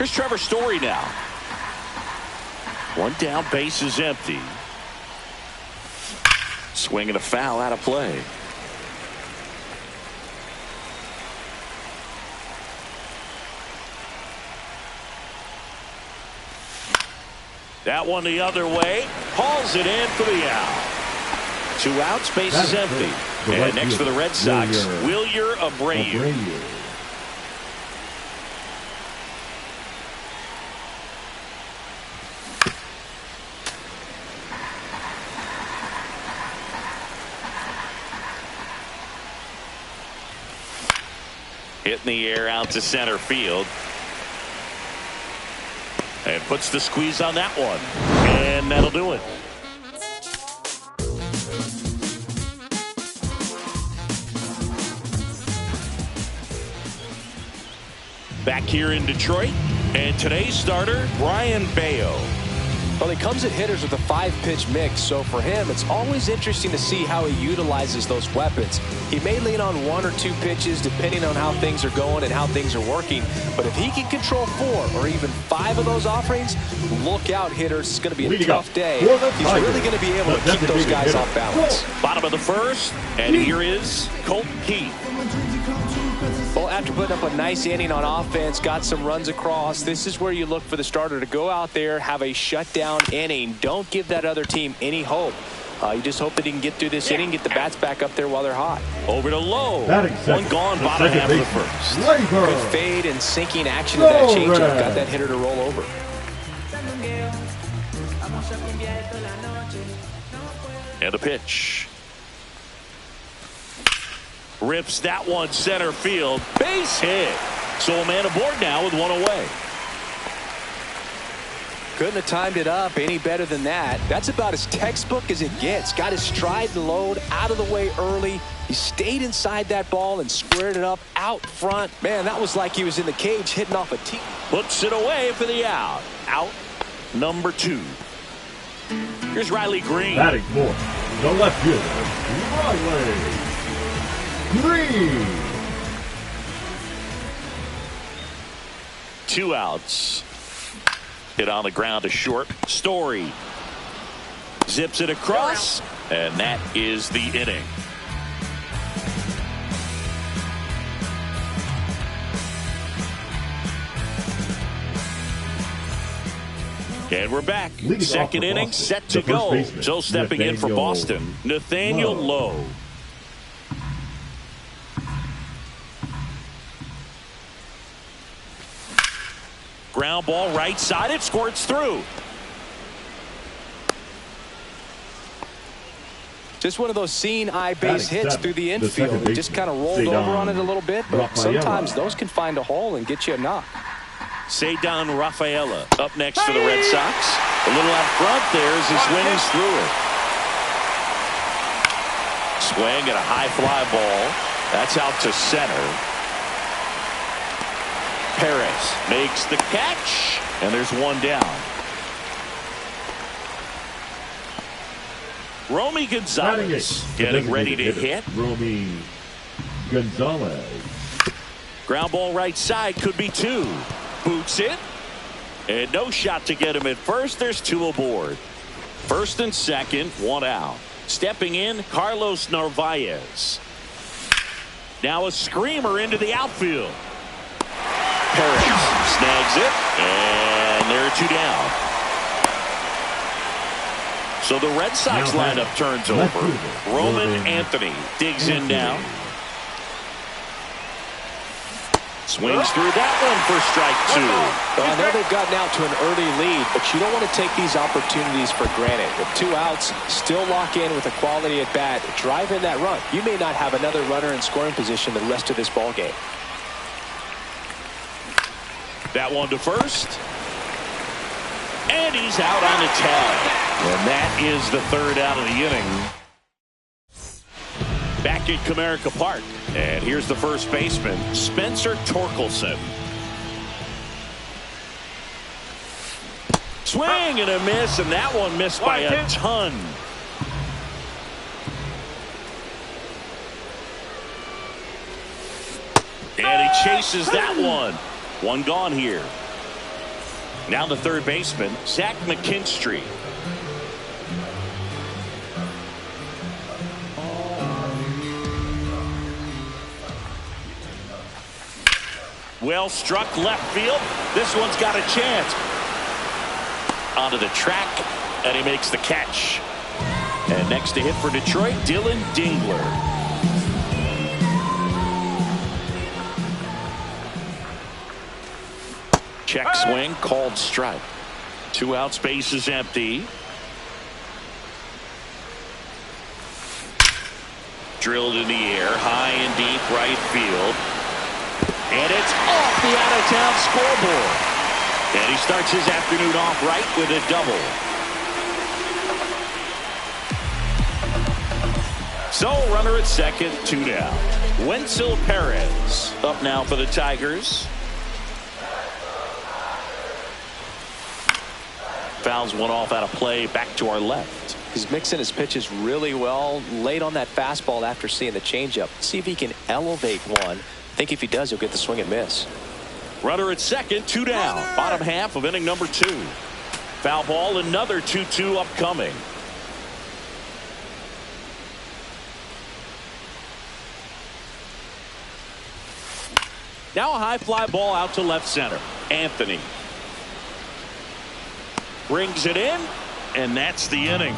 Here's Trevor Story now. One down, base is empty. Swing and a foul out of play. That one the other way. Hauls it in for the out. 2 outs, base is empty. And next for the Red Sox, Wilyer Abreu. Hit in the air out to center field. And puts the squeeze on that one. And that'll do it. Back here in Detroit. And today's starter, Brayan Bello. Well, he comes at hitters with a 5-pitch mix, so for him, it's always interesting to see how he utilizes those weapons. He may lean on 1 or 2 pitches depending on how things are going and how things are working, but if he can control 4 or even 5 of those offerings, look out, hitters. It's going to be a tough day. He's really going to be able to keep those guys off balance. Bottom of the first, and here is Colton Keith. Well, after putting up a nice inning on offense, got some runs across, this is where you look for the starter to go out there, have a shutdown inning. Don't give that other team any hope. You just hope that he can get through this inning, get the bats back up there while they're hot. Over to Lowe. One gone, bottom half of the first. Good fade and sinking action of that changeup. Got that hitter to roll over. And the pitch. Rips that one center field. Base hit. So a man aboard now with 1 away. Couldn't have timed it up any better than that. That's about as textbook as it gets. Got his stride and load out of the way early. He stayed inside that ball and squared it up out front. Man, that was like he was in the cage hitting off a tee. Puts it away for the out. Out number 2. Here's Riley Green. Batting for the left fielder, Riley Green. 2 outs. Hit on the ground to short. Story zips it across, and that is the inning. And we're back. Second inning set to go. So stepping in for Boston, Nathaniel Lowe. Ground ball right side. It squirts through. Just one of those seeing eye base hits through the infield. He just kind of rolled over on it a little bit, but sometimes those can find a hole and get you a knock. Ceddanne Rafaela up next for the Red Sox. A little out front there as he swings through it. Swing and a high fly ball. That's out to center. Perez makes the catch, and there's 1 down. Romy Gonzalez getting ready to hit. Romy Gonzalez. Ground ball right side, could be 2. Boots it, and no shot to get him at first. There's 2 aboard. First and second, 1 out. Stepping in, Carlos Narvaez. Now a screamer into the outfield. Perez snags it, and there are 2 down. So the Red Sox lineup turns over. Roman Anthony digs in now. Swings through that one for strike 2. Well, I know they've gotten out to an early lead, but you don't want to take these opportunities for granted. With 2 outs, still lock in with a quality at bat. Drive in that run. You may not have another runner in scoring position the rest of this ball game. That one to first. And he's out on the tag. And that is the 3rd out of the inning. Back at Comerica Park. And here's the first baseman, Spencer Torkelson. Swing and a miss, and that one missed by a ton. And he chases that one. 1 gone here. Now the third baseman, Zach McKinstry. Well struck left field. This one's got a chance. Onto the track, and he makes the catch. And next to hit for Detroit, Dylan Dingler. Check swing, called strike. 2 outs, base is empty. Drilled in the air, high and deep right field. And it's off the out-of-town scoreboard. And he starts his afternoon off right with a double. So, runner at second, 2 down. Wenzel Perez up now for the Tigers. Fouls one off out of play, back to our left. He's mixing his pitches really well, late on that fastball after seeing the changeup. See if he can elevate one. I think if he does, he'll get the swing and miss. Runner at second, 2 down. Bottom half of inning number 2. Foul ball, another 2-2 upcoming. Now a high fly ball out to left center. Anthony brings it in, and that's the inning.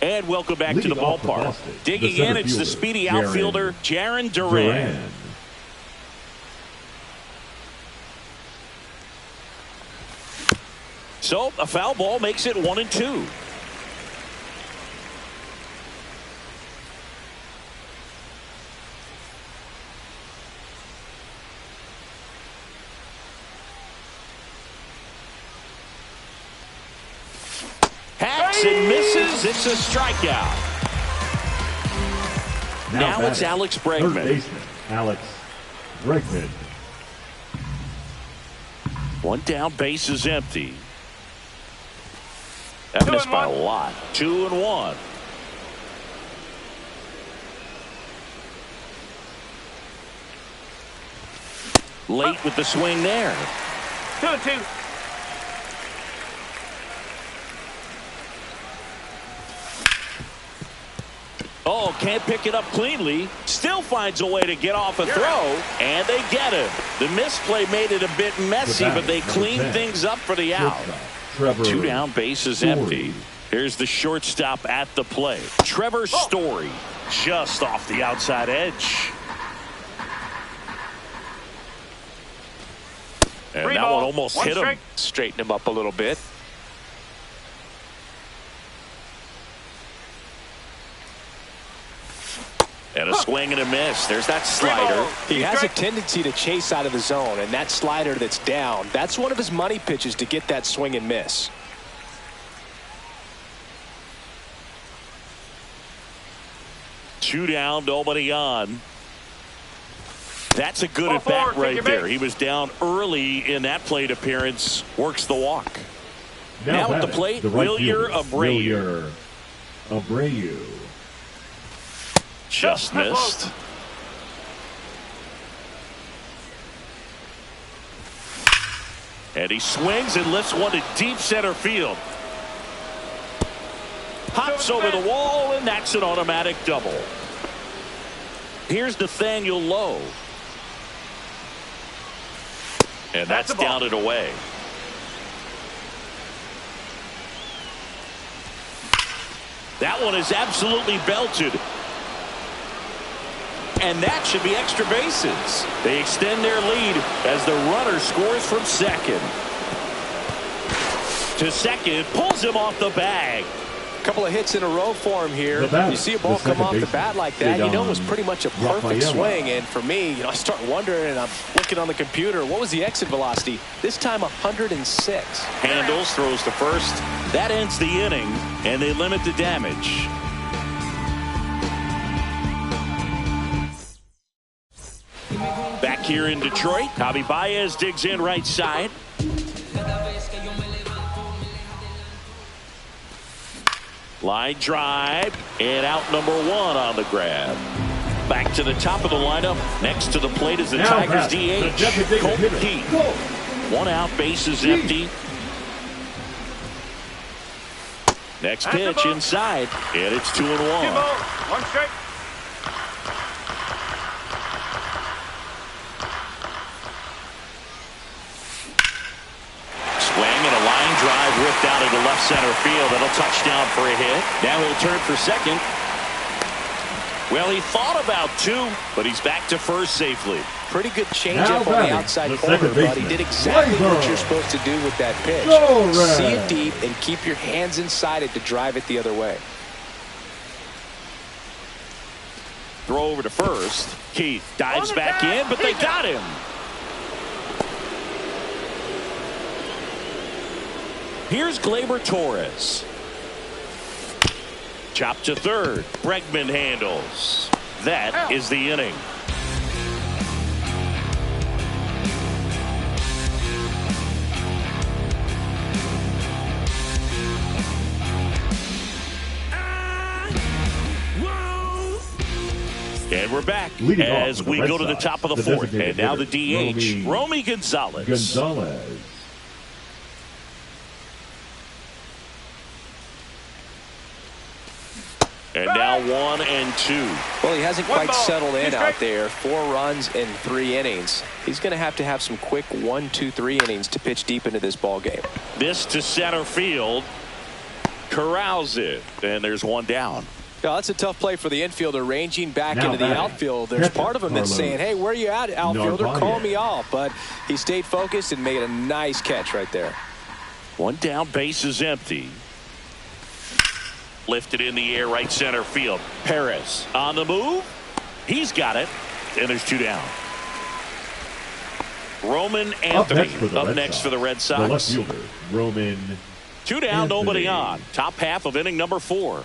And welcome back to the ballpark. Digging in, it's the speedy outfielder, Jarren Duran. So a foul ball makes it 1-2. Hacks and misses. It's a strikeout. Now it's Alex Bregman. Third baseman, Alex Bregman. 1 down, base is empty. That missed by a lot. 2-1. Late with the swing there. 2-2. Oh, can't pick it up cleanly. Still finds a way to get off a throw, and they get him. The misplay made it a bit messy, but they cleaned things up for the out. 2 down, base is empty. Here's the shortstop at the plate. Trevor Story just off the outside edge. And that one almost hit him. Straighten him up a little bit. And a swing and a miss. There's that slider. He has a tendency to chase out of the zone, and that slider that's down, that's one of his money pitches to get that swing and miss. Two down, nobody on. That's a good at bat right there. He was down early in that plate appearance. Works the walk. Now at the plate, Wilyer Abreu. Just missed. And he swings and lifts one to deep center field. Hops over the wall, and that's an automatic double. Here's Nathaniel Lowe. And that's down and away. That one is absolutely belted. And that should be extra bases. They extend their lead as the runner scores from second. To second, pulls him off the bag. A couple of hits in a row for him here. You see a ball come off the bat like that, you know it was pretty much a perfect swing. And for me, I start wondering, and I'm looking on the computer, what was the exit velocity? This time 106. Handles, throws to first. That ends the inning, and they limit the damage. Back here in Detroit, Javi Baez digs in right side. Line drive, and out number 1 on the grab. Back to the top of the lineup. Next to the plate is the Now Tigers the DH, Colt hitter. Keith. Go. 1 out, bases empty. Next pitch inside, and it's 2-1. 1 strike. Swing and a line drive ripped out into left center field. That'll touch down for a hit. Now he'll turn for second. Well, he thought about 2, but he's back to first safely. Pretty good Now changeup on the batting, outside the corner, second but he baseman, did exactly what Gleyber. you're supposed to do with that pitch. Go, Red. See it deep and keep your hands inside it to drive it the other way. Throw over to first. Keith dives back in, but they got him. Here's Gleyber Torres. Chop to third. Bregman handles. That is the inning. And we're back Leading off as for the we Red go to the Sox, top of the the fourth. designated And now the hitter, DH, Romy Gonzalez. Gonzalez. And now 1 and 2. Well, he hasn't One quite ball, settled in 2 out strikes. there. 4 runs in 3 innings. He's going to have some quick 1, 2, 3 innings to pitch deep into this ball game. This to center field. Corrals it. And there's 1 down. Yeah, that's a tough play for the infielder, ranging back Now into the batting, outfield. There's catcher, part of him that's Carlos saying, hey, where are you at, outfielder? Narvaez. Call me off. But he stayed focused and made a nice catch right there. 1 down, base is empty. Lifted in the air, right center field. Perez on the move. He's got it. And there's 2 down. Roman Anthony up next for the Red Sox. The left fielder, Roman 2 down, nobody Anthony. on. Top half of inning number 4.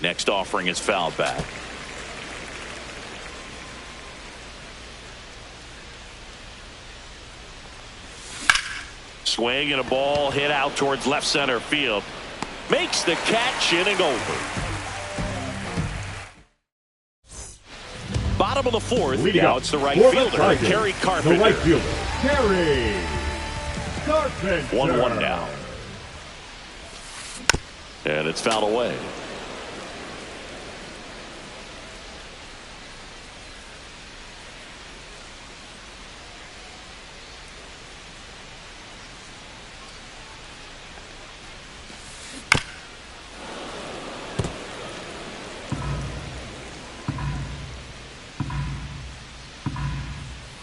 Next offering is fouled back. Swing and a ball hit out towards left center field. Makes the catch, inning over. Bottom of the 4th. Leading Now up it's the right for the fielder, Tigers, Kerry Carpenter. The right fielder, Kerry Carpenter. 1-1 down. And it's fouled away.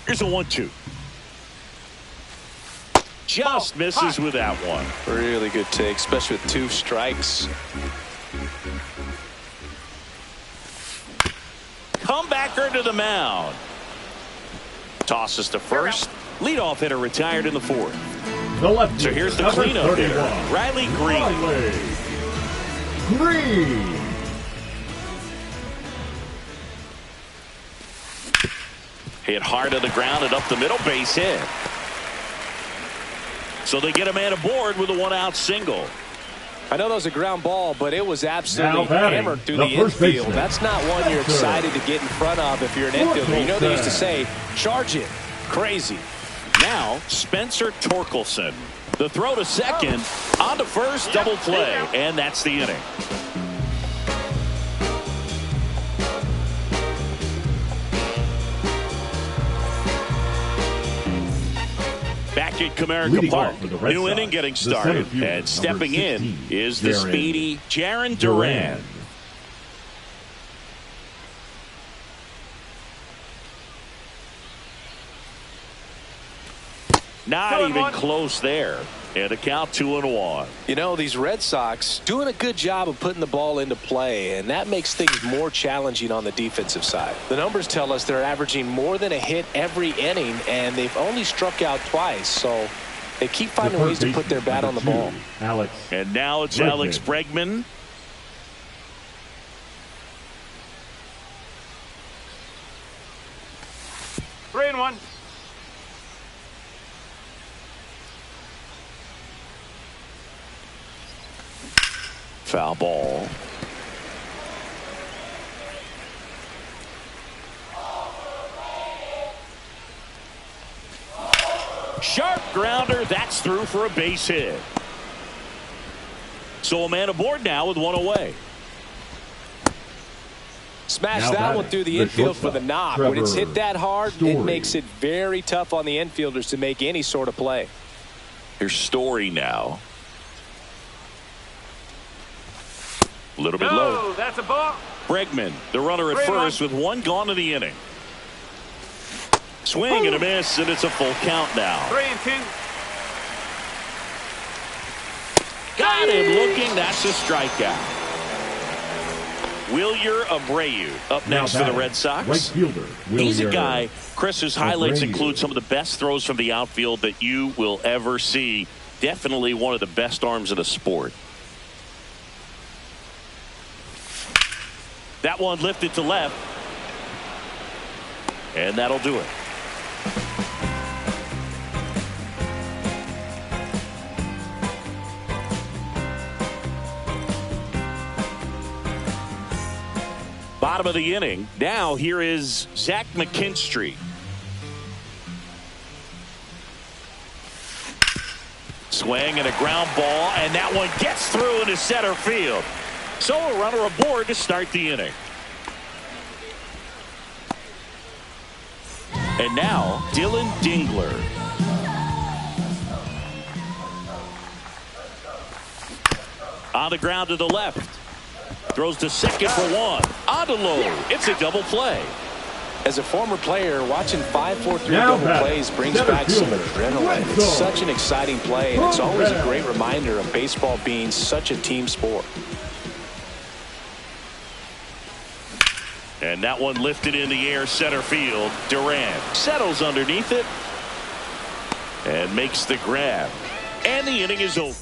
Here's a 1-2. Just misses with that one. Really good take, especially with 2 strikes. Comebacker to the mound. Tosses to first. Leadoff hitter retired in the 4th. The left So here's the number cleanup 31, hitter, Riley Green. Riley Green. Hit hard to the ground and up the middle, base hit. So they get a man aboard with a 1-out single. I know that was a ground ball, but it was absolutely Now batting, hammered through the the first infield. baseman, That's not one you're Spencer excited to get in front of if you're an infielder. You know they used to say, charge it. Crazy. Now Spencer Torkelson. The throw to second, on to first, double play, and that's the inning. Back at Comerica Leading Park, off for the Red new Sox, inning getting the center started, fielder, and stepping number in 16, is the Jarren speedy Jarren Duran. Not even close there. And a count 2-1. You know, these Red Sox doing a good job of putting the ball into play, and that makes things more challenging on the defensive side. The numbers tell us they're averaging more than a hit every inning, and they've only struck out twice, so they keep finding ways to put their bat on the ball. Alex. And now it's Bregman. Alex Bregman. Foul ball. Sharp grounder. That's through for a base hit. So a man aboard now with one away. Smash that one through the infield for the knock. When it's hit that hard, it makes it very tough on the infielders to make any sort of play. Here's Story now. A little bit low. That's a ball. Bregman, the runner at first with one gone in the inning. Swing and a miss, and it's a full count now. 3-2. Got him looking. That's a strikeout. Wilyer Abreu up next for the Red Sox. Right fielder, He's a guy, Chris, whose highlights Abreu. include some of the best throws from the outfield that you will ever see. Definitely one of the best arms in the sport. That one lifted to left. And that'll do it. Bottom of the inning. Now here is Zach McKinstry. Swing and a ground ball, and that one gets through into center field. So a runner aboard to start the inning. And now Dylan Dingler. On the ground to the left. Throws to second for one. Odelo. It's a double play. As a former player, watching 5-4-3 double plays brings back some adrenaline. It's such an exciting play, and it's always a great reminder of baseball being such a team sport. And that one lifted in the air center field. Durant settles underneath it and makes the grab. And the inning is over.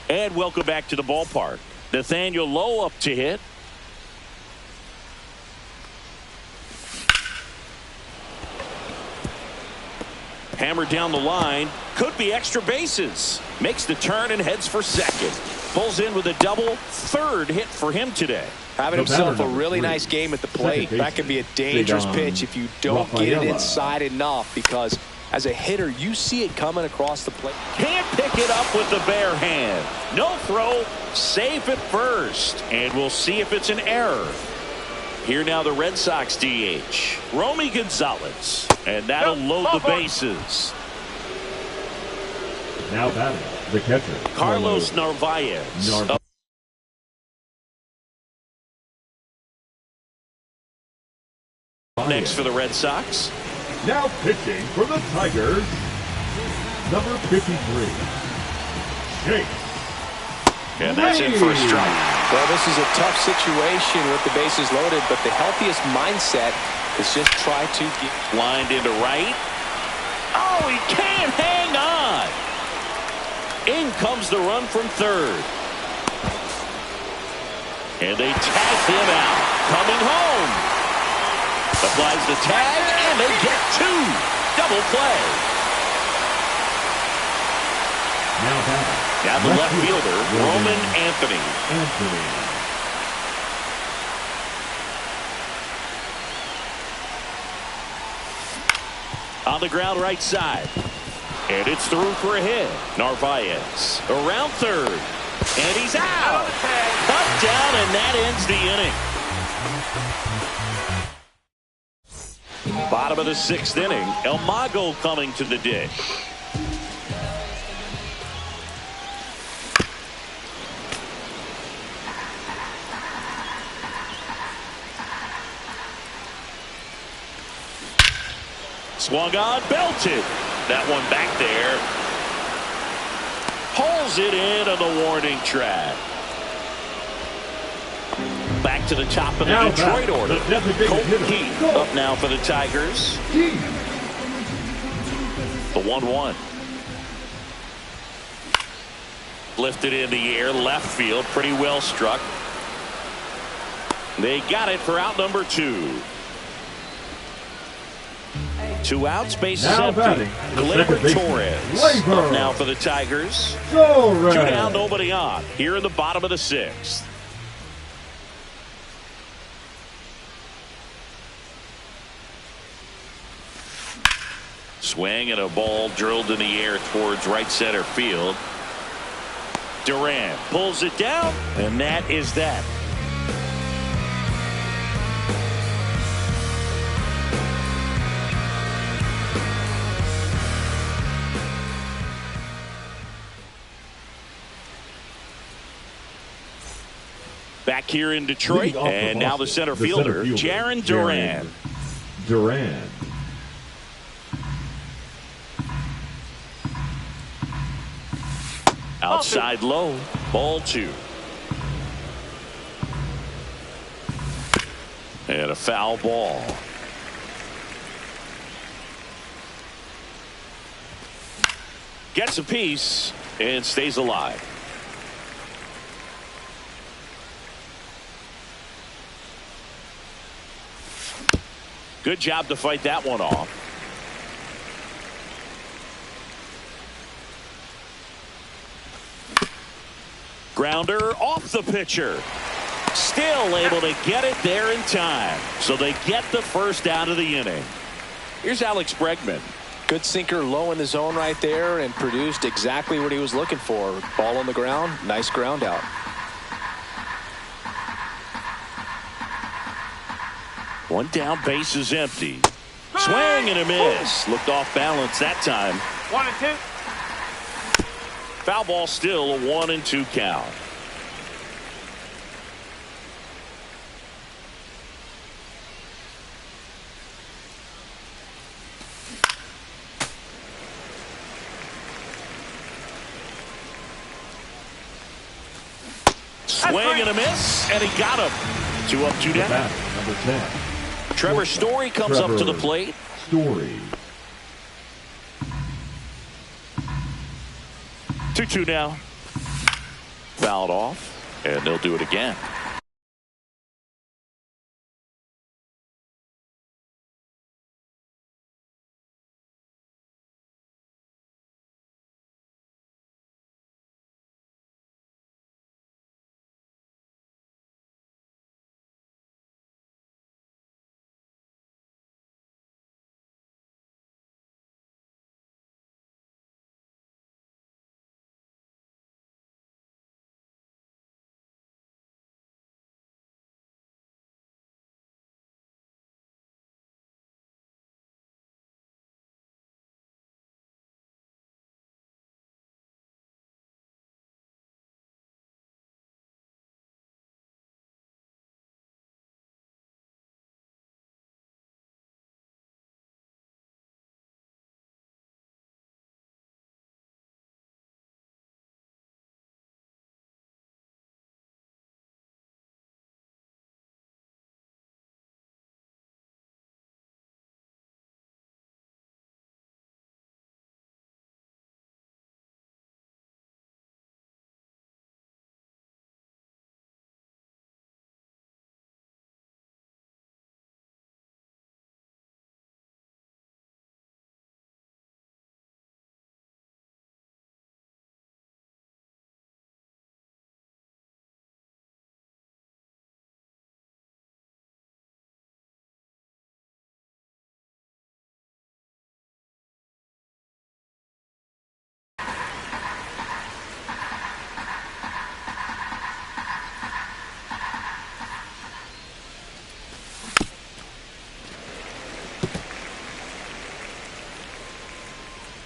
And welcome back to the ballpark. Nathaniel Lowe up to hit. Hammered down the line. Could be extra bases. Makes the turn and heads for second. Pulls in with a double. Third hit for him today. Having himself a really nice game at the plate. That could be a dangerous pitch if you don't get it inside enough, because as a hitter, you see it coming across the plate. Can't pick it up with the bare hand. No throw. Safe at first. And we'll see if it's an error. Here now the Red Sox DH. Romy Gonzalez. And that'll load the bases. Now batting, the catcher, Carlos Narvaez. Next for the Red Sox. Now pitching for the Tigers, number 53, Chase. And that's in for a strike. Well, this is a tough situation with the bases loaded, but the healthiest mindset is just try to get Lined into right. Oh, he can't hang on. In comes the run from third. And they tag him out. Coming home. Applies the tag, and they get two. Double play. Now batting, Now the left fielder, Roman Anthony. On the ground right side. And it's through for a hit. Narvaez around third. And he's out. Cut down, and that ends the inning. Bottom of the sixth inning. El Mago coming to the dish. Swung on, belted. That one back there. Pulls it in on the warning track. Back to the top of the Now Detroit back, order. the designated Colton hitter. Keith Go. up now for the Tigers. The 1-1. Lifted in the air, left field, pretty well struck. They got it for out number 2. 2 outs, bases Now empty. batting, the Gleyber second baseman, Torres Gleyber. up now for the Tigers. Torres. 2 down, nobody on. Here in the bottom of the 6th. Swing and a ball drilled in the air towards right center field. Duran pulls it down, and that is that. Back here in Detroit, and now the center fielder, Jarren Duran. Duran. Outside low, ball 2. And a foul ball. Gets a piece and stays alive. Good job to fight that one off. Grounder off the pitcher. Still able to get it there in time. So they get the first out of the inning. Here's Alex Bregman. Good sinker low in the zone right there and produced exactly what he was looking for. Ball on the ground. Nice ground out. One down, base is empty. Swing and a miss. Looked off balance that time. 1-2. Foul ball, still a 1-2 count. Swing and a miss, and he got him. 2 up, 2 down. Number 10. Trevor Story comes up to the plate. Story. 2-2 now. Fouled off, and they'll do it again.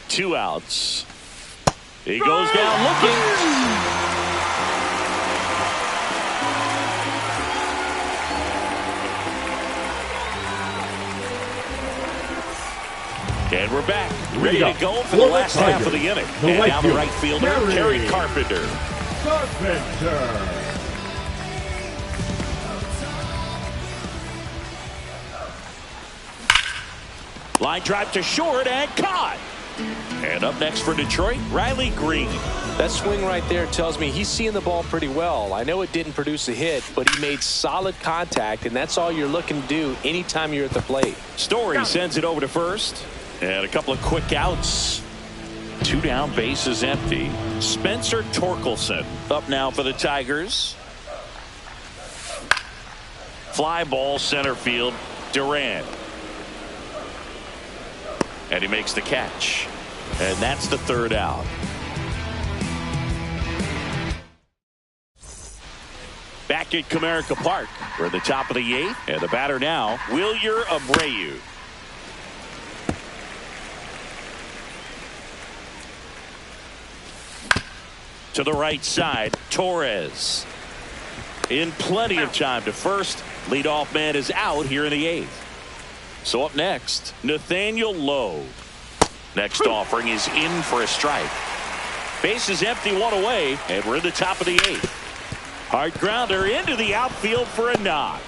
Two outs. He goes down looking. And we're back, ready to go for the last half of the inning. And now the right fielder, Kerry Carpenter. Line drive to short and caught. And up next for Detroit, Riley Greene. That swing right there tells me he's seeing the ball pretty well. I know it didn't produce a hit, but he made solid contact, and that's all you're looking to do anytime you're at the plate. Story sends it over to first. And a couple of quick outs. 2 down, bases empty. Spencer Torkelson up now for the Tigers. Fly ball center field. Durant. And he makes the catch. And that's the 3rd out. Back at Comerica Park. We're at the top of the 8th. And the batter now, Wilyer Abreu. To the right side, Torres. In plenty of time to first. Leadoff man is out here in the 8th. So up next, Nathaniel Lowe. Next offering is in for a strike. Base is empty, 1 away, and we're in the top of the 8th. Hard grounder into the outfield for a knock.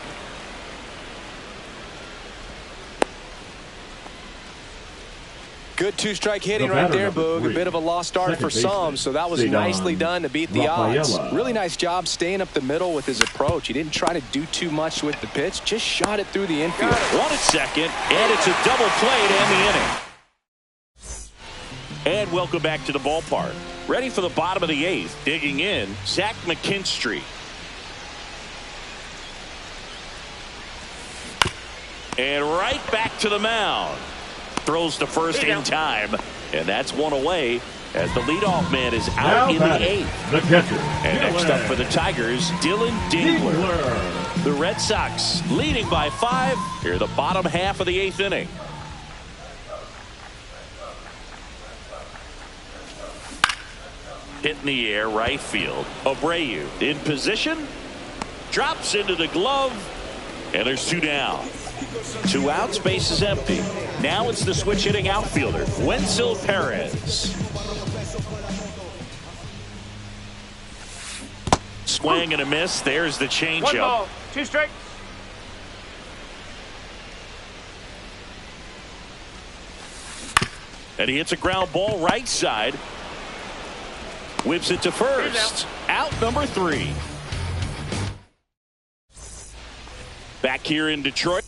Good 2-strike hitting right there, Boog. A bit of a lost start for some, so that was nicely done to beat the odds. Really nice job staying up the middle with his approach. He didn't try to do too much with the pitch, just shot it through the infield. 1 at second, and it's a double play to end the inning. And welcome back to the ballpark. Ready for the bottom of the 8th. Digging in, Zach McKinstry. And right back to the mound. Throws to first in time, and that's 1 away as the leadoff man is out in the 8th. The catcher. And next up for the Tigers, Dylan Dingler. The Red Sox leading by 5 here in the bottom half of the 8th inning. Hit in the air, right field. Abreu in position, drops into the glove, and there's 2 down. 2 outs, base is empty. Now it's the switch hitting outfielder, Wenzel Perez. Swing and a miss. There's the changeup. 1 ball, 2 strikes. And he hits a ground ball right side. Whips it to first. Out number 3. Back here in Detroit.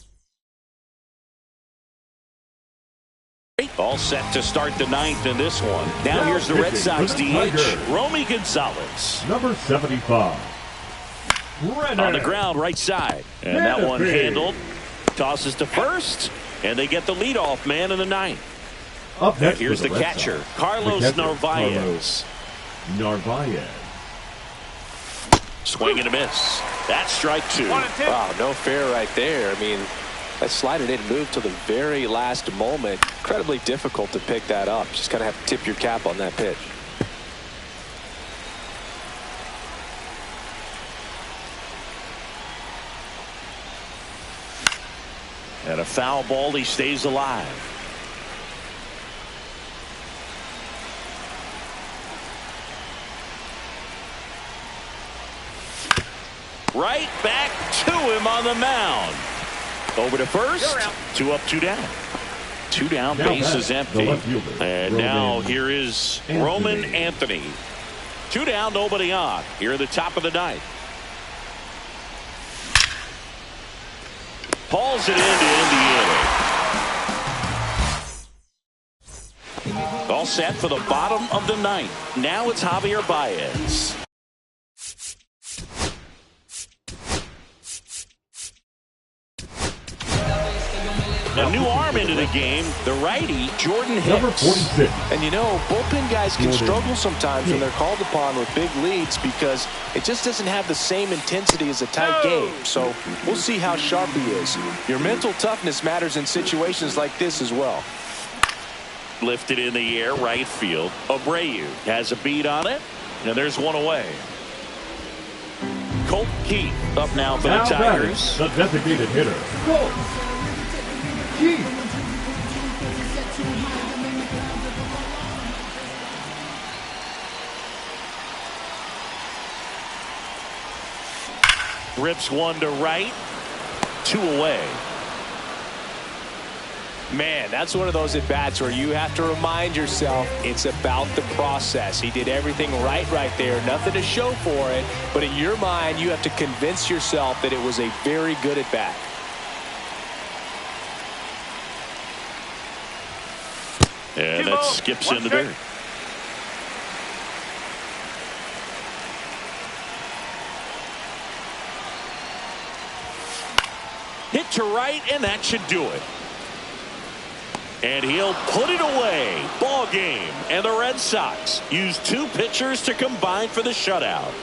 All set to start the 9th in this one. Now here's the Red Sox DH, Romy Gonzalez. Number 75. On the ground, right side. And that one handled. Tosses to first. And they get the leadoff man in the 9th. Up next, here's the catcher, Carlos Narvaez. Swing and a miss. That's strike 2. 1 and 2. Wow, no fair right there. I mean, that slider didn't move till the very last moment. Incredibly difficult to pick that up. Just kind of have to tip your cap on that pitch. And a foul ball, he stays alive. Right back to him on the mound. Over to first. 2 up, 2 down. 2 down, base is empty. And now here is Roman Anthony. 2 down, nobody on. Here at the top of the 9th. Hauls it in to end the inning. All set for the bottom of the 9th. Now it's Javier Baez. A new arm into the game, the righty, Jordan Hicks. Number 46. And you know, bullpen guys can struggle sometimes when they're called upon with big leads because it just doesn't have the same intensity as a tight game. So we'll see how sharp he is. Your mental toughness matters in situations like this as well. Lifted in the air, right field. Abreu has a beat on it, and there's 1 away. Colt Keith up now for the Tigers. The designated hitter, Colt Keith. Rips 1 to right, 2 away. Man, that's one of those at-bats where you have to remind yourself it's about the process. He did everything right there. Nothing to show for it. But in your mind, you have to convince yourself that it was a very good at-bat. And that skips into dirt. Hit to right, and that should do it. And he'll put it away. Ball game. And the Red Sox use 2 pitchers to combine for the shutout.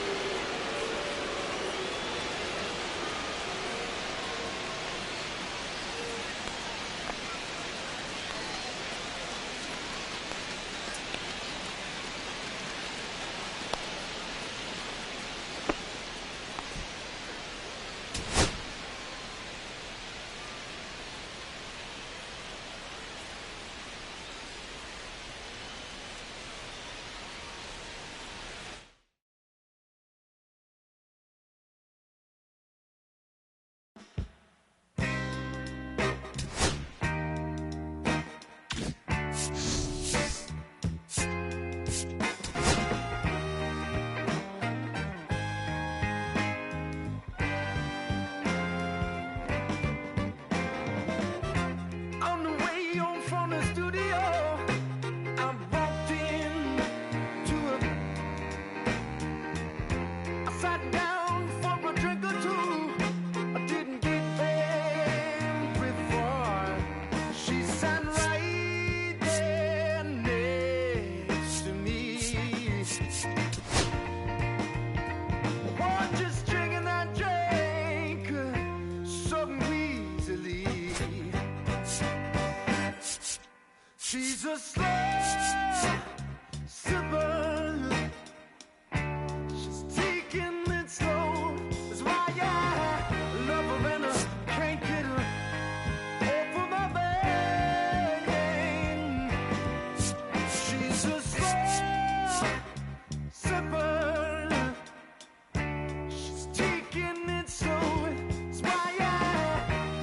She's a slow sipper. She's taking it slow. That's why I love her and I can't get her off of my vein. She's a slow sipper. She's taking it slow. That's why I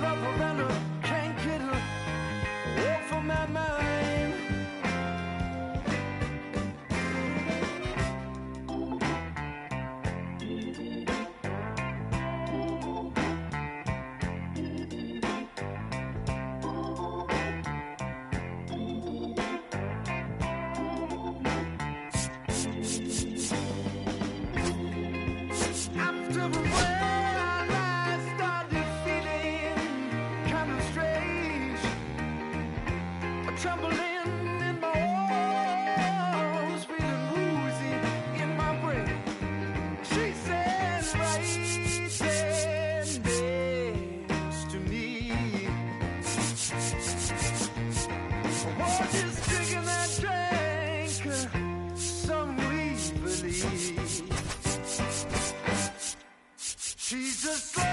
love her and I can't get her off of my mind. After the way I started feeling kind of strange, a trembling in my arms, feeling woozy in my brain. She said right there next to me, oh, just drinking that drink, some we believe. She's a slow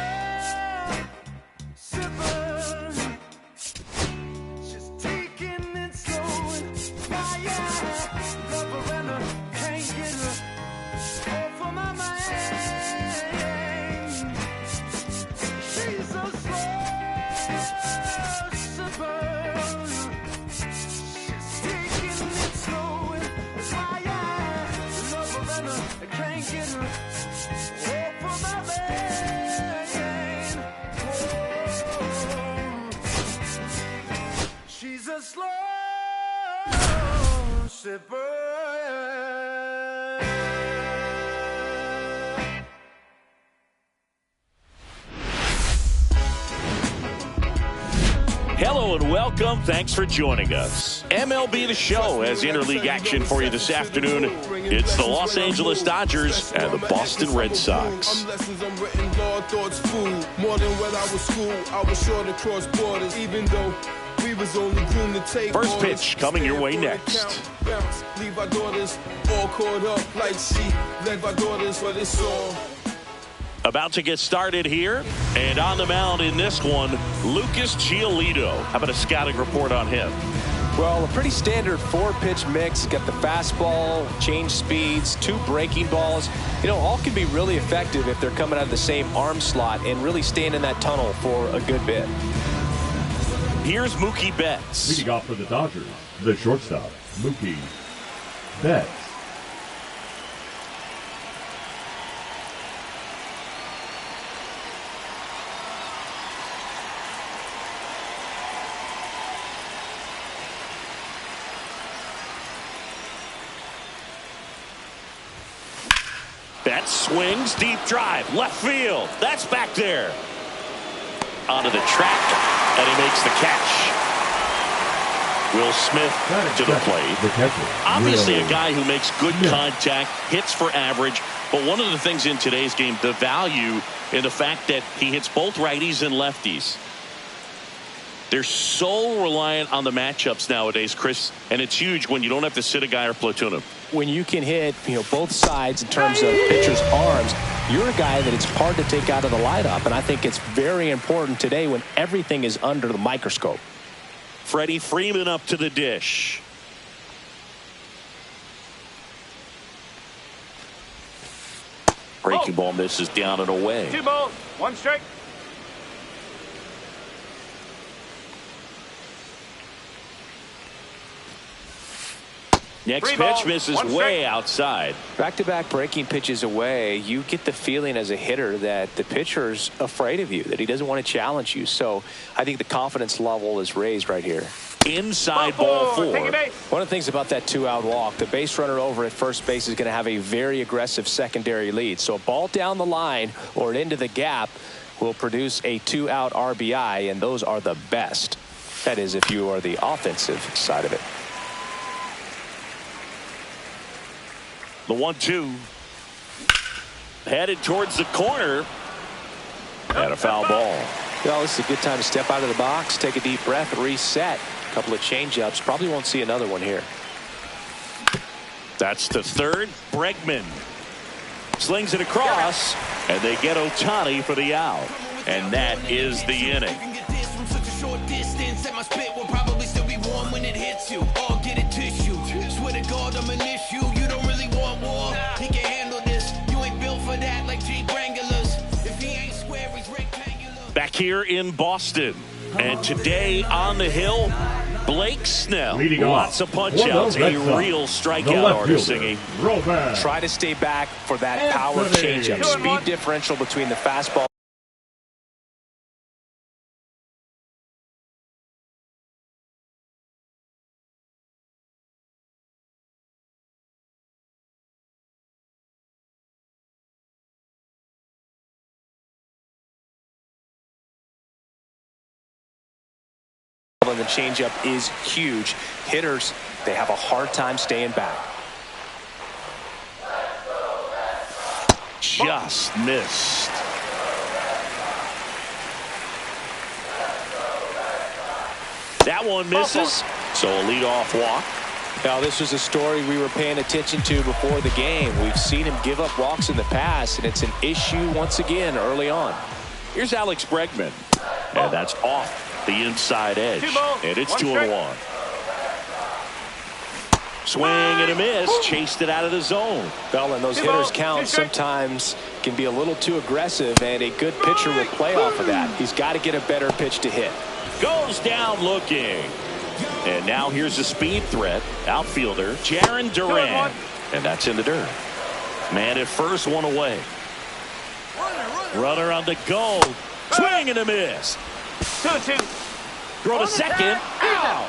sipper. She's taking it slow. Why I love her and I can't get her off of my mind. She's a slow sipper. She's taking it slow. Why I love her and I can't get her off of my mind. She's a slow sipper. Hello and welcome. Thanks for joining us. MLB The Show has interleague action for you this afternoon. It's the Los Angeles Dodgers and the Boston Red Sox. First pitch coming your way next. About to get started here, and on the mound in this one, Lucas Giolito. How about a scouting report on him? Well, a pretty standard 4-pitch mix. Got the fastball, change speeds, 2 breaking balls. You know, all can be really effective if they're coming out of the same arm slot and really staying in that tunnel for a good bit. Here's Mookie Betts. Leading off for the Dodgers, the shortstop, Mookie Betts. Betts swings, deep drive, left field. That's back there. Onto the track, and he makes the catch. Will Smith to the plate. Obviously a guy who makes good contact, hits for average, but one of the things in today's game, the value in the fact that he hits both righties and lefties. They're so reliant on the matchups nowadays, Chris, and it's huge when you don't have to sit a guy or platoon him. When you can hit, both sides in terms of pitchers' arms, you're a guy that it's hard to take out of the lineup, and I think it's very important today when everything is under the microscope. Freddie Freeman up to the dish. Breaking ball misses down and away. 2 balls, 1 strike. Next pitch misses way outside. Back-to-back breaking pitches away, you get the feeling as a hitter that the pitcher's afraid of you, that he doesn't want to challenge you. So I think the confidence level is raised right here. Inside ball 4. One of the things about that 2-out walk, the base runner over at first base is going to have a very aggressive secondary lead. So a ball down the line or into the gap will produce a 2-out RBI, and those are the best. That is, if you are the offensive side of it. The 1-2. Headed towards the corner. And a foul ball. Well, this is a good time to step out of the box, take a deep breath, reset. A couple of change-ups. Probably won't see another one here. That's the third. Bregman slings it across, and they get Ohtani for the out. And that is the inning. Back here in Boston, and today on the hill, Blake Snell. Lots of punch-outs, a real strikeout artist singing. Try to stay back for that power changeup. Speed differential between the fastball. And the changeup is huge. Hitters, they have a hard time staying back. Just missed. That one misses. So a leadoff walk. Now, this was a story we were paying attention to before the game. We've seen him give up walks in the past, and it's an issue once again early on. Here's Alex Bregman. And that's off the inside edge. And it's 2-1. Swing and a miss. Chased it out of the zone. Well, and those hitters count sometimes can be a little too aggressive, and a good pitcher will play off of that. He's got to get a better pitch to hit. Goes down looking. And now here's a speed threat. Outfielder Jarren Duran. And that's in the dirt. Man at first, 1 away. Runner on the go. Swing and a miss. 2-2. Throw to second. Out.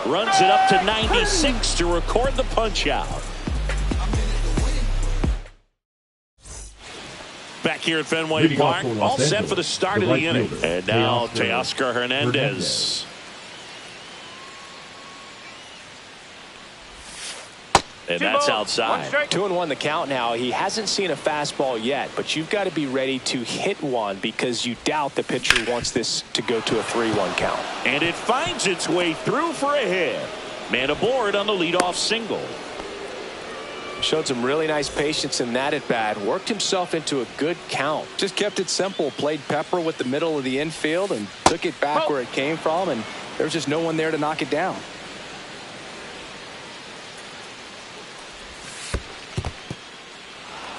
Runs it up to 96 to record the punch out. Back here at Fenway Park, all set for the start of the inning. And now Teoscar Hernandez. And that's outside. 2-1 the count now. He hasn't seen a fastball yet, but you've got to be ready to hit one because you doubt the pitcher wants this to go to a 3-1 count. And it finds its way through for a hit. Man aboard on the leadoff single. Showed some really nice patience in that at bat. Worked himself into a good count. Just kept it simple. Played pepper with the middle of the infield and took it back where it came from, and there's just no one there to knock it down.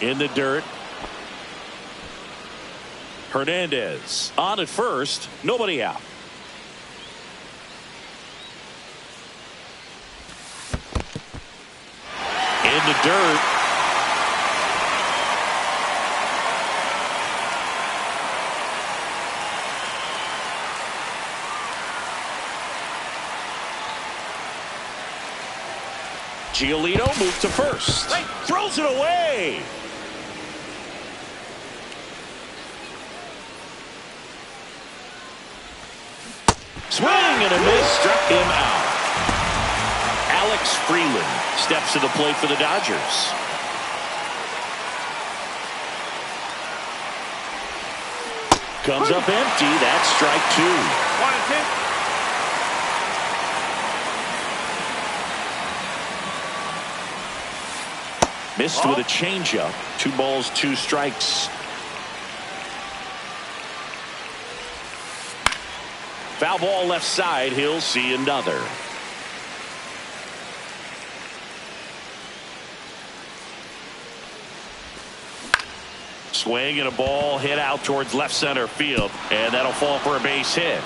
In the dirt. Hernandez on at first. Nobody out. In the dirt. Giolito moved to first. Throws it away. Swing and a miss. Struck him out. Alex Freeland steps to the plate for the Dodgers. Comes up empty. That's strike 2. Missed with a changeup. 2 balls, 2 strikes. Foul ball left side. He'll see another. Swing and a ball hit out towards left center field, and that'll fall for a base hit.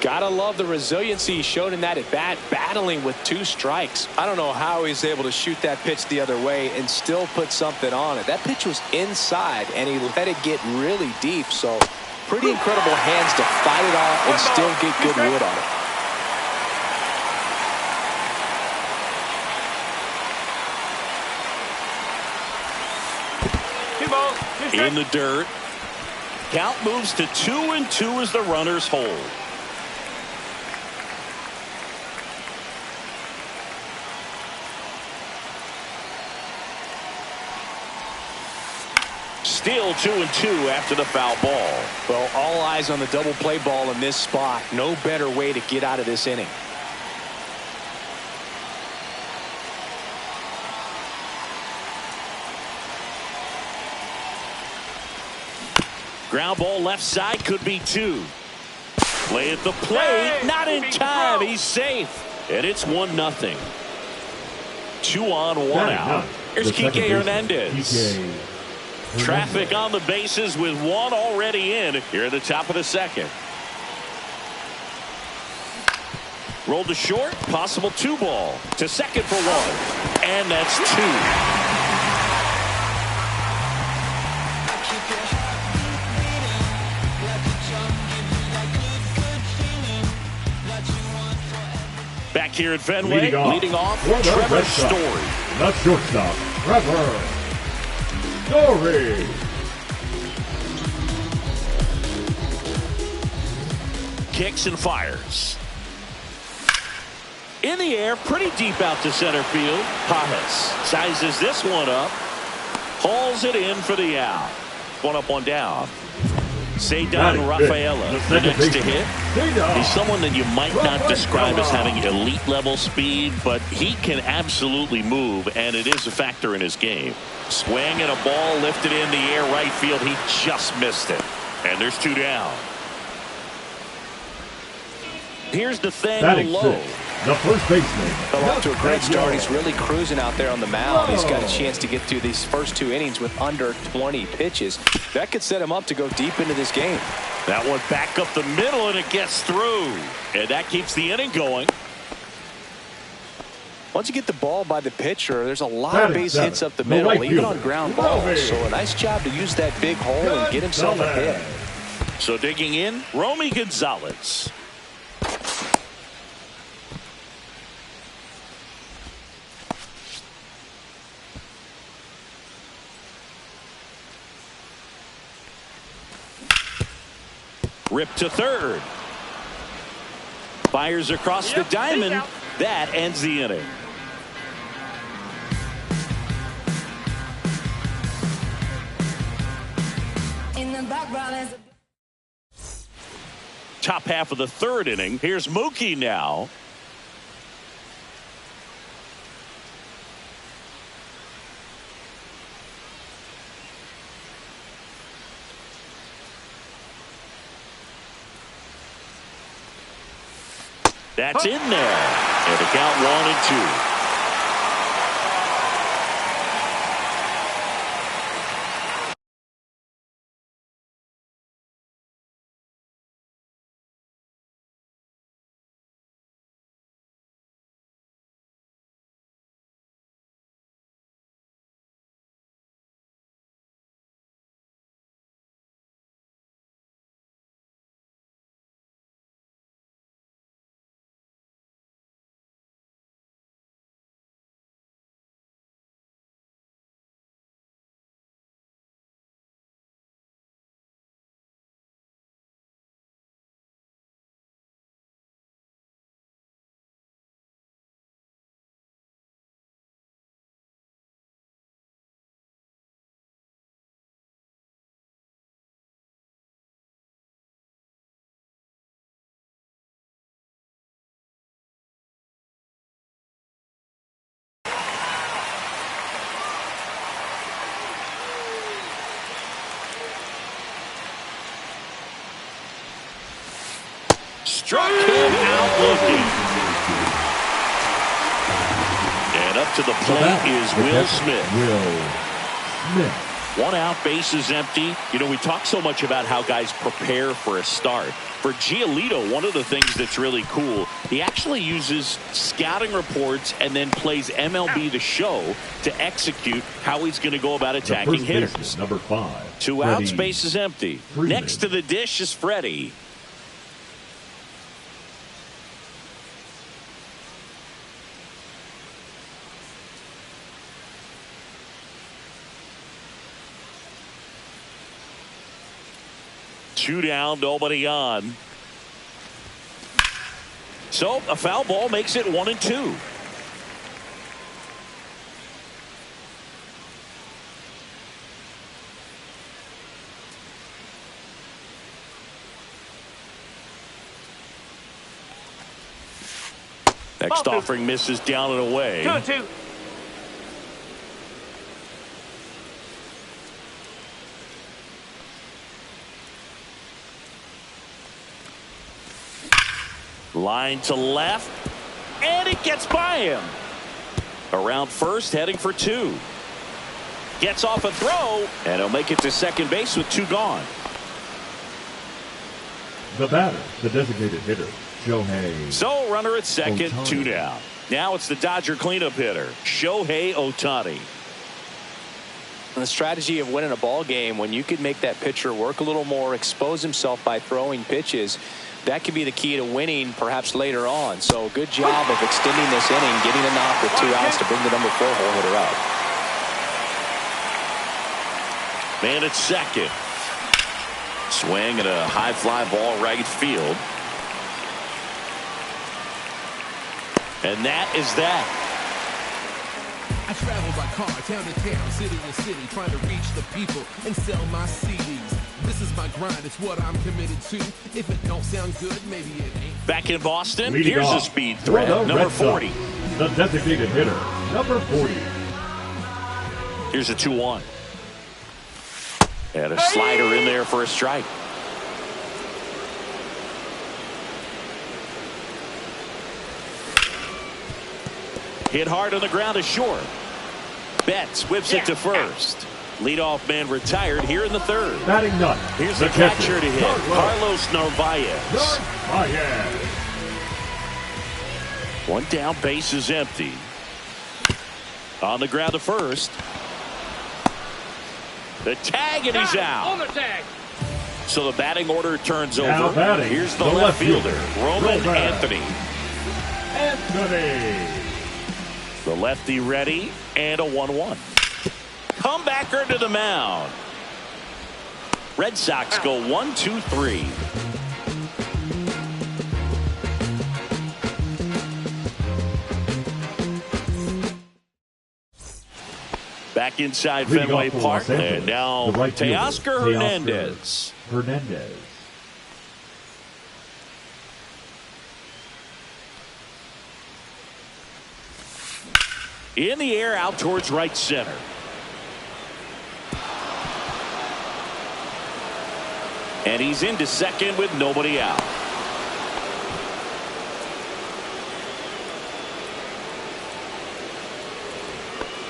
Gotta love the resiliency he showed in that at bat, battling with 2 strikes. I don't know how he's able to shoot that pitch the other way and still put something on it. That pitch was inside and he let it get really deep, so pretty incredible hands to fight it off and still get good wood on it. In the dirt. Count moves to 2-2 as the runners hold. Still 2-2 after the foul ball. Well, all eyes on the double play ball in this spot. No better way to get out of this inning. Ground ball left side, could be 2. Play at the plate, not in time. He's safe, and it's 1-0. 2 on, 1 out. Here's Kike Hernandez. Traffic on the bases with 1 already in here at the top of the second. Rolled to short, possible 2 ball. To second for 1, and that's 2. Back here at Fenway, leading off Trevor Story. The shortstop, Trevor Story. Kicks and fires. In the air, pretty deep out to center field. Pajas sizes this one up. Hauls it in for the out. 1 up, 1 down. Ceddanne Rafaela, the next to hit. He's someone that you might not describe as having elite level speed, but he can absolutely move, and it is a factor in his game. Swing and a ball lifted in the air right field. He just missed it. And there's 2 down. Here's Nathaniel Lowe. The first baseman. Fell off to a great start. He's really cruising out there on the mound. He's got a chance to get through these first 2 innings with under 20 pitches. That could set him up to go deep into this game. That one back up the middle, and it gets through. And that keeps the inning going. Once you get the ball by the pitcher, there's a lot of base hits up the middle, even on ground balls. So a nice job to use that big hole and get himself a hit. So digging in, Romy Gonzalez. Ripped to third. Fires across the diamond. That ends the inning. In the background is Top half of the 3rd inning. Here's Mookie now. That's in there. And the count 1-2. Struck him out looking. And up to the plate is Will Smith. Will Smith. 1 out, bases empty. You know, we talk so much about how guys prepare for a start. For Giolito, one of the things that's really cool, he actually uses scouting reports and then plays MLB The Show to execute how he's going to go about attacking hitters. Baseman, number 5. 2 outs, bases empty. Freeman. Next to the dish is Freddie. Two down, nobody on. So a foul ball makes it 1-2. Next offering misses down and away. 2-2. Line to left, and it gets by him. Around first, heading for 2. Gets off a throw, and he'll make it to second base with 2 gone. The batter, the designated hitter, Shohei. So runner at second, Ohtani. 2 down. Now it's the Dodger cleanup hitter, Shohei Ohtani. The strategy of winning a ball game, when you could make that pitcher work a little more, expose himself by throwing pitches, that could be the key to winning perhaps later on. So good job of extending this inning, getting a knock with 2 outs to bring the number 4 hole hitter out. Man at second. Swing and a high fly ball right field. And that is that. I travel by car, town to town, city to city, trying to reach the people and sell my CDs. This is my grind, it's what I'm committed to. If it don't sound good, maybe it ain't. Back in Boston, Leading here's a off speed for threat, the number Red Sox, 40. The designated hitter, number 40. Here's a 2-1. And a slider in there for a strike. Hit hard on the ground is short. Betts whips it to first. Leadoff man retired here in the 3rd. Batting ninth. Here's the catcher to hit, Carlos Narvaez. Narvaez. 1 down, base is empty. On the ground to first. The tag, and he's out. On the tag. So the batting order turns Now over. batting, Here's the the left left fielder, fielder, Roman Roman Anthony. Anthony. The lefty ready, and a 1-1. Comebacker to the mound. Red Sox go 1-2-3. Back inside Leading Fenway off for Park, Los Angeles, and now the right fielder, Teoscar Hernandez. Hernandez. In the air, out towards right center. And he's into second with nobody out.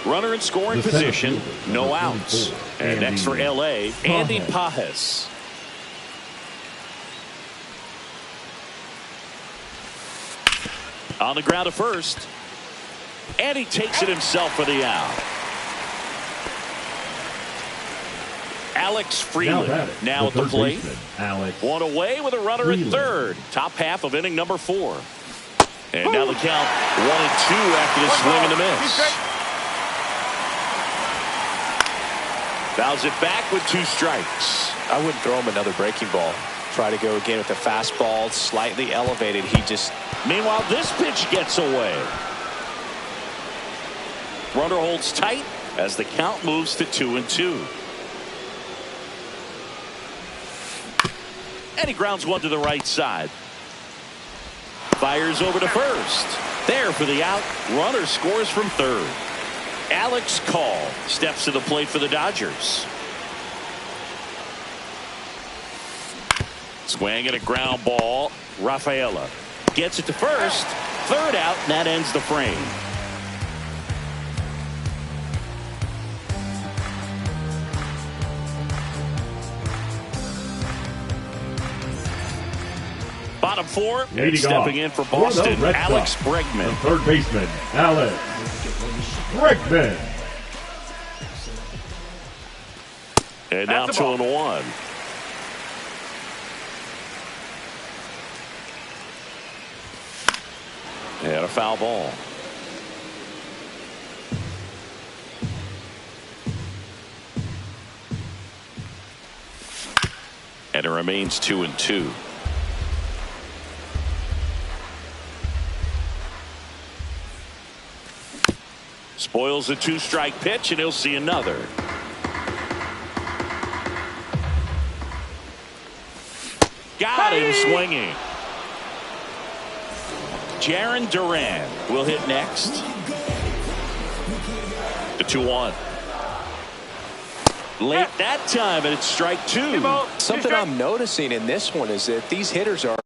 Runner in scoring The center position, fielder, no number outs. 24, And next for Andy LA, Andy Pages. Pages. On the ground to first. And he takes it himself for the out. Alex Freeland now at the plate. Alex. 1 away with a runner Freeland. at third. Top half of inning number 4. And now the count 1-2 after the swing and the miss. Fouls it back with 2 strikes. I wouldn't throw him another breaking ball. Try to go again with the fastball, slightly elevated. He just... Meanwhile, this pitch gets away. Runner holds tight as the count moves to 2-2. And he grounds one to the right side. Fires over to first. There for the out. Runner scores from third. Alex Call steps to the plate for the Dodgers. Swing and a ground ball Rafaela gets it to first. Third out, and that ends the frame. Bottom four, and Leading stepping off in for for the Boston, Red Alex Sox, Bregman. the third baseman, Alex Bregman. And now 2-1. And a foul ball. And it remains 2-2. Spoils a two-strike pitch, and he'll see another. Got him swinging. Jarren Duran will hit next. The 2-1. Late that time, and it's strike two. Something I'm noticing in this one is that these hitters are